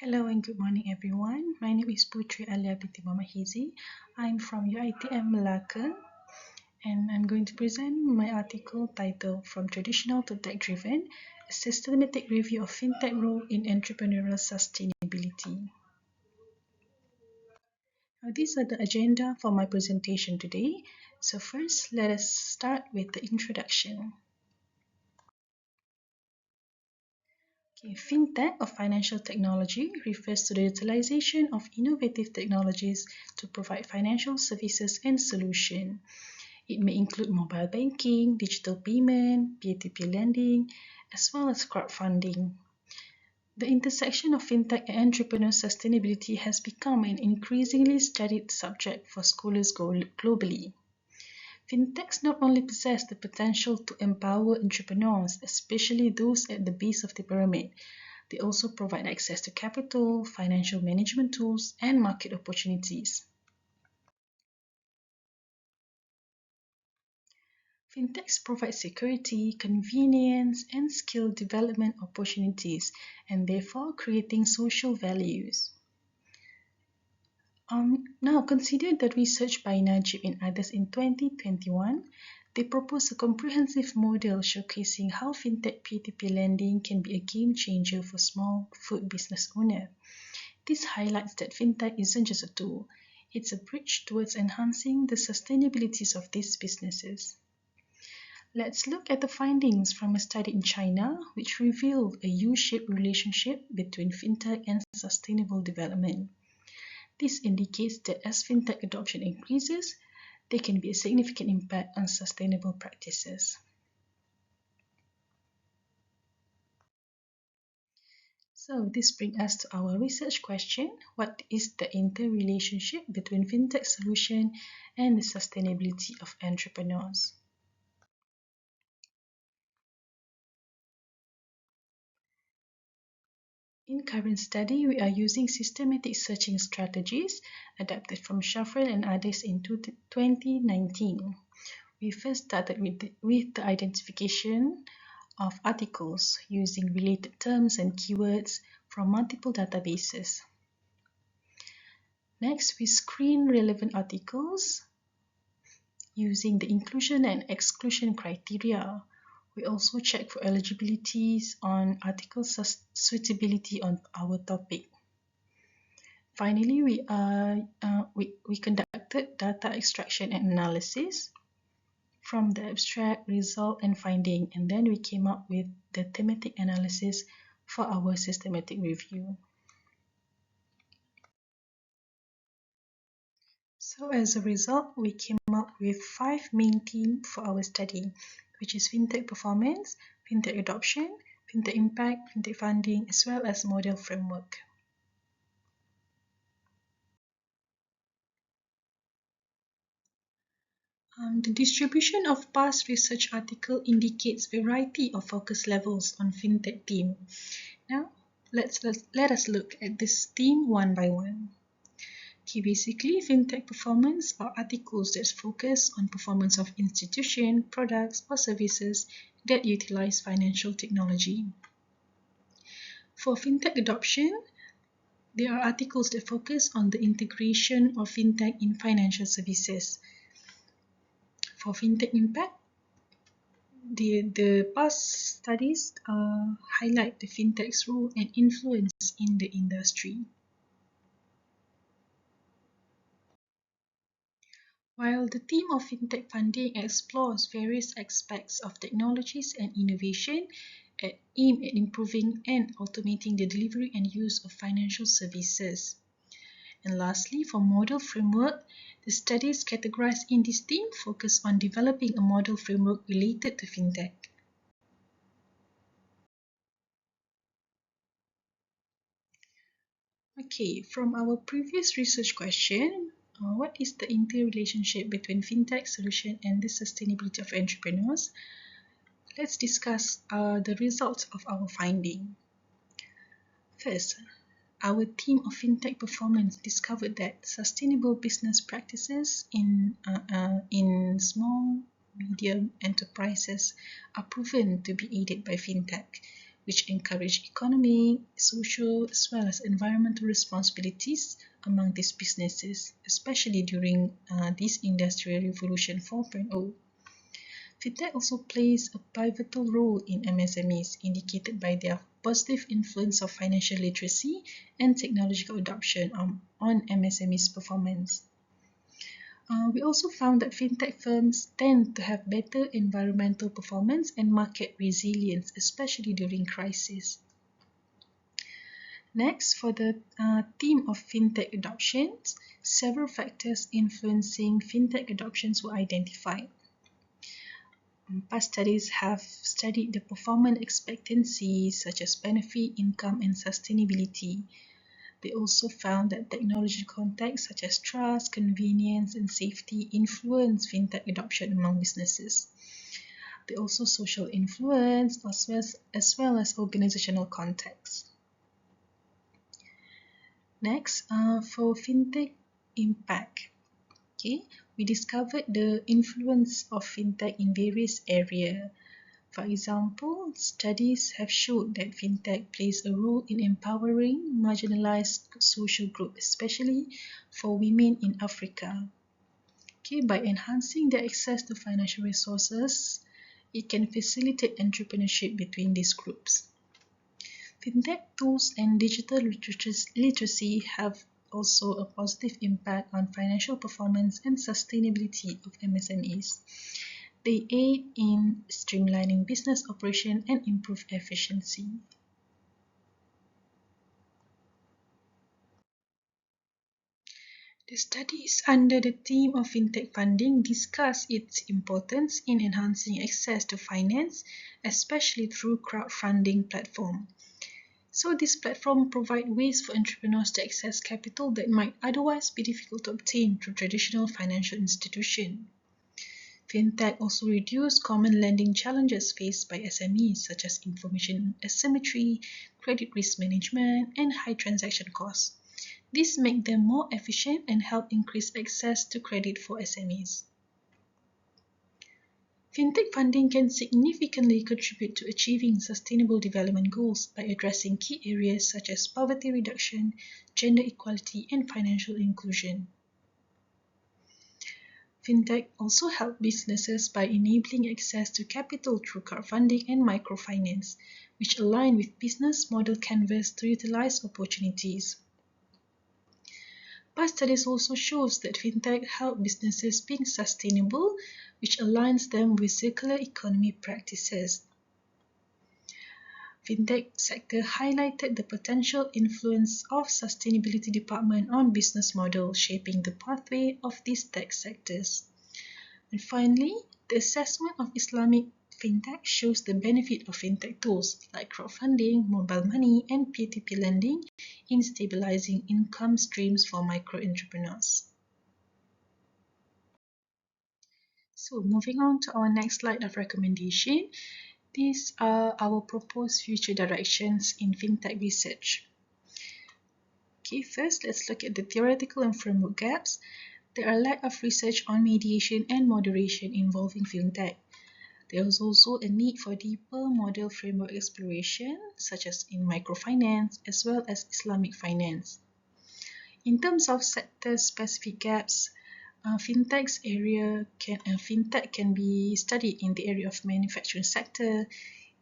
Hello and good morning everyone. My name is Putri Aliah binti Hidzir. I'm from UiTM Malacca and I'm going to present my article titled From Traditional to Tech Driven, a Systematic Review of Fintech Role in Entrepreneurial Sustainability. Now, these are the agenda for my presentation today. So first, let us start with the introduction. Fintech, or financial technology, refers to the utilization of innovative technologies to provide financial services and solutions. It may include mobile banking, digital payment, peer-to-peer lending, as well as crowdfunding. The intersection of fintech and entrepreneur sustainability has become an increasingly studied subject for scholars globally. Fintechs not only possess the potential to empower entrepreneurs, especially those at the base of the pyramid, they also provide access to capital, financial management tools, and market opportunities. Fintechs provide security, convenience, and skill development opportunities, and therefore creating social values. Now, consider the research by Najib and others in 2021. They proposed a comprehensive model showcasing how fintech peer-to-peer lending can be a game changer for small food business owners. This highlights that fintech isn't just a tool, it's a bridge towards enhancing the sustainability of these businesses. Let's look at the findings from a study in China, which revealed a U-shaped relationship between fintech and sustainable development. This indicates that as fintech adoption increases, there can be a significant impact on sustainable practices. So this brings us to our research question. What is the interrelationship between fintech solution and the sustainability of entrepreneurs? In current study, we are using systematic searching strategies adapted from Shafrel and others in 2019. We first started with the identification of articles using related terms and keywords from multiple databases. Next, we screen relevant articles using the inclusion and exclusion criteria. We also check for eligibilities on article suitability on our topic. Finally, we conducted data extraction and analysis from the abstract, result, and finding, and then we came up with the thematic analysis for our systematic review. So as a result, we came up with 5 main themes for our study, which is fintech performance, fintech adoption, fintech impact, fintech funding, as well as model framework. The distribution of past research article indicates variety of focus levels on fintech theme. Now, let us look at this theme one by one. Basically, fintech performance are articles that focus on performance of institutions, products, or services that utilize financial technology. For fintech adoption, there are articles that focus on the integration of fintech in financial services. For fintech impact, the past studies highlight the fintech's role and influence in the industry. While the theme of fintech funding explores various aspects of technologies and innovation aimed at improving and automating the delivery and use of financial services. And lastly, for model framework, the studies categorized in this theme focus on developing a model framework related to fintech. Okay, from our previous research question, what is the interrelationship between fintech solution and the sustainability of entrepreneurs? Let's discuss the results of our finding. First, our team of fintech performance discovered that sustainable business practices in small, medium enterprises are proven to be aided by fintech, which encourage economic, social, as well as environmental responsibilities among these businesses, especially during this Industrial Revolution 4.0. Fintech also plays a pivotal role in MSMEs, indicated by their positive influence of financial literacy and technological adoption on MSMEs' performance. We also found that fintech firms tend to have better environmental performance and market resilience, especially during crisis. Next, for the theme of fintech adoptions, several factors influencing fintech adoptions were identified. Past studies have studied the performance expectancies such as benefit, income, and sustainability. They also found that technological contexts such as trust, convenience, and safety influence fintech adoption among businesses. They also social influence as well as organizational context. Next, for fintech impact, okay, we discovered the influence of fintech in various areas. For example, studies have shown that fintech plays a role in empowering marginalized social groups, especially for women in Africa. Okay, by enhancing their access to financial resources, it can facilitate entrepreneurship between these groups. Fintech tools and digital literacy have also a positive impact on financial performance and sustainability of MSMEs. They aid in streamlining business operation and improve efficiency. The studies under the theme of fintech funding discuss its importance in enhancing access to finance, especially through crowdfunding platform. So this platform provide ways for entrepreneurs to access capital that might otherwise be difficult to obtain through traditional financial institutions. Fintech also reduce common lending challenges faced by SMEs such as information asymmetry, credit risk management, and high transaction costs. This make them more efficient and help increase access to credit for SMEs. Fintech funding can significantly contribute to achieving sustainable development goals by addressing key areas such as poverty reduction, gender equality, and financial inclusion. Fintech also help businesses by enabling access to capital through crowdfunding and microfinance, which align with business model canvas to utilize opportunities. Past studies also shows that fintech help businesses being sustainable, which aligns them with circular economy practices. Fintech sector highlighted the potential influence of sustainability department on business model, shaping the pathway of these tech sectors. And finally, the assessment of Islamic fintech shows the benefit of fintech tools like crowdfunding, mobile money, and P2P lending in stabilizing income streams for micro entrepreneurs. So moving on to our next slide of recommendation, these are our proposed future directions in fintech research. Okay, first let's look at the theoretical and framework gaps. There are lack of research on mediation and moderation involving fintech. There is also a need for deeper model framework exploration, such as in microfinance as well as Islamic finance. In terms of sector-specific gaps, fintech can be studied in the area of manufacturing sector,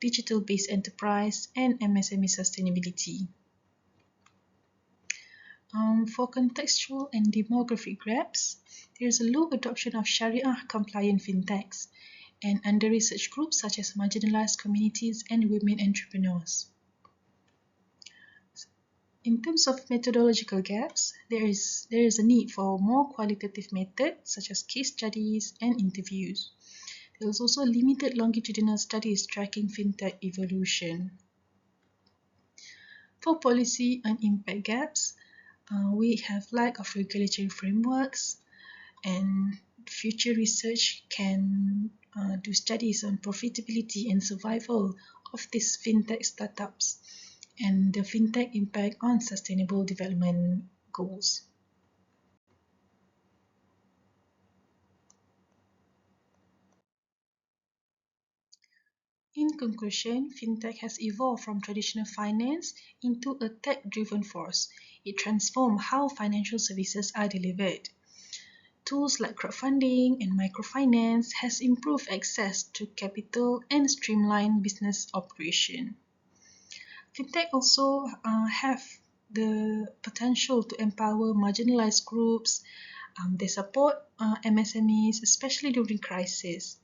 digital-based enterprise, and MSME sustainability. For contextual and demographic gaps, there is a low adoption of Sharia-compliant fintechs and under-researched groups such as marginalized communities and women entrepreneurs. In terms of methodological gaps, there is a need for more qualitative methods such as case studies and interviews. There is also limited longitudinal studies tracking fintech evolution. For policy and impact gaps, we have lack of regulatory frameworks, and future research can do studies on profitability and survival of these fintech startups and the fintech impact on sustainable development goals. In conclusion, fintech has evolved from traditional finance into a tech-driven force. It transformed how financial services are delivered. Tools like crowdfunding and microfinance has improved access to capital and streamlined business operation. Fintech also have the potential to empower marginalized groups. They support MSMEs, especially during crisis.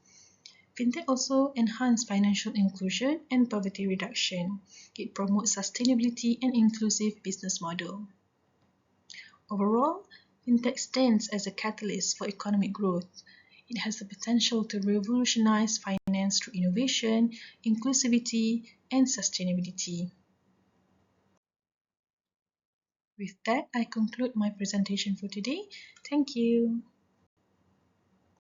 Fintech also enhance financial inclusion and poverty reduction. It promotes sustainability and inclusive business model. Overall, fintech stands as a catalyst for economic growth. It has the potential to revolutionize finance through innovation, inclusivity, and sustainability. With that, I conclude my presentation for today. Thank you.